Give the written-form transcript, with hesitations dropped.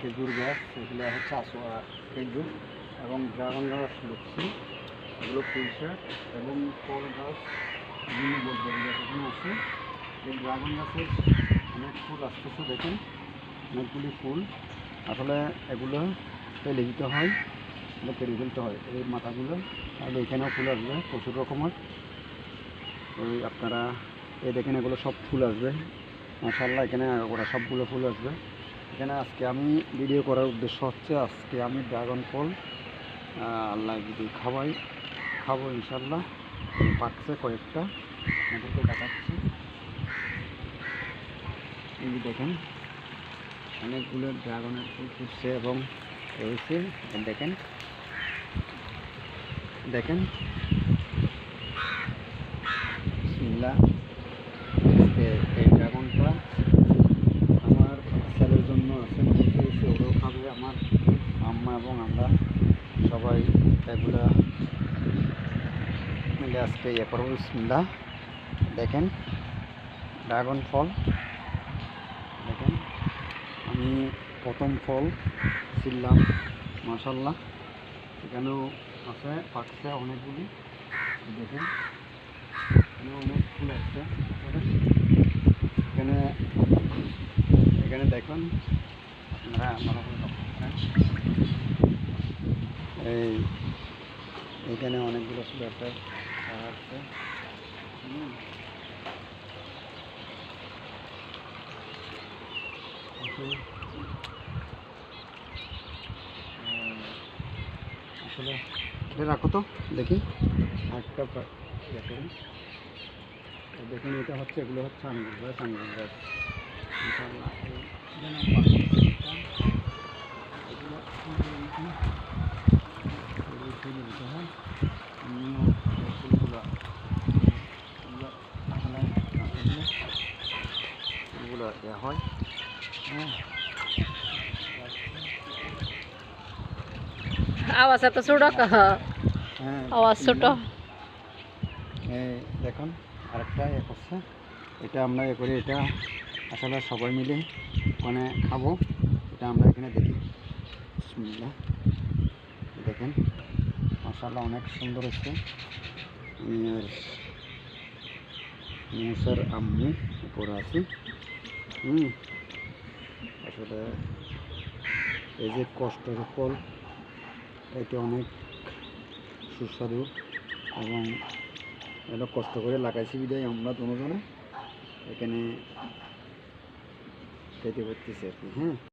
খেজুর গাছ, এগুলো হচ্ছে খেজুর এবং ড্রাগন গাছ লক্ষ্মী, এগুলো পুঁইশাক এবং ফল গাছ বিভিন্ন বৈজ্ঞানিক গাছ এখানে আছে। এই ড্রাগন গাছের অনেক ফুল আসতেছে, দেখেন অনেকগুলি ফুল। আসলে এগুলো ফেলে দিতে হয়, কেটে ফেলতে হয় এই মাথাগুলো, তাহলে এখানেও ফুল আসবে প্রচুর রকমের। ওই আপনারা এই দেখেন এগুলো সব ফুল আসবে মাশাআল্লাহ, এখানে ওরা সবগুলো ফুল আসবে এখানে। আজকে আমি ভিডিও করার উদ্দেশ্য হচ্ছে আজকে আমি ড্রাগন ফল আল্লাহ যদি খাবো ইনশাল্লাহ। পাকছে কয়েকটা, আমাদেরকে দেখাচ্ছি। এই দেখেন অনেকগুলো ড্রাগনের ফুল ফুটছে এবং রয়েছে, দেখেন দেখেন বিসমিল্লাহ। এই ড্রাগনটা আমার ছেলের জন্য আছে, ওরাও খাবে, আমার আম্মা এবং আমরা সবাই এগুলা মিলে আজকে ইয়ে করবো। বিসমিল্লাহ। দেখেন ড্রাগন ফল, দেখেন আমি প্রথম ফল ছিলাম মাশাআল্লাহ। এখানেও আছে, পাকছে অনেকগুলি, দেখেন এখানে অনেক ফুল আসছে। এখানে এখানে দেখুন আপনারা ভালো করে লক্ষ্য করেন, এখানে অনেকগুলো ফুল আছে আসছে। আসলে এটা রাখো তো দেখি আরেকটা দেখুন। দেখুন এটা হচ্ছে, এগুলো হচ্ছে আঙ্গুর গাছ, আঙ্গুর গাছ ইনশাআল্লাহ। ফুলগুলো দেওয়া হয়, হ্যাঁ। আওয়াজ এত ছোট, আওয়াজ ছোট। দেখুন আরেকটা এ করছে, এটা আমরা এ করি, এটা আসলে সবাই মিলে মানে খাবো, এটা আমরা এখানে দেখি। বিসমিল্লাহ। দেখেন মাশাআল্লাহ অনেক সুন্দর হচ্ছে। মুসার আম্মু উপরে আছি। আসলে এই যে কষ্টের ফল, এটা অনেক সুস্বাদু এবং এটা কষ্ট করে লাগাইছি বিদায় আমরা দুজনে এখানে খেতে করতেছি আর কি, হ্যাঁ।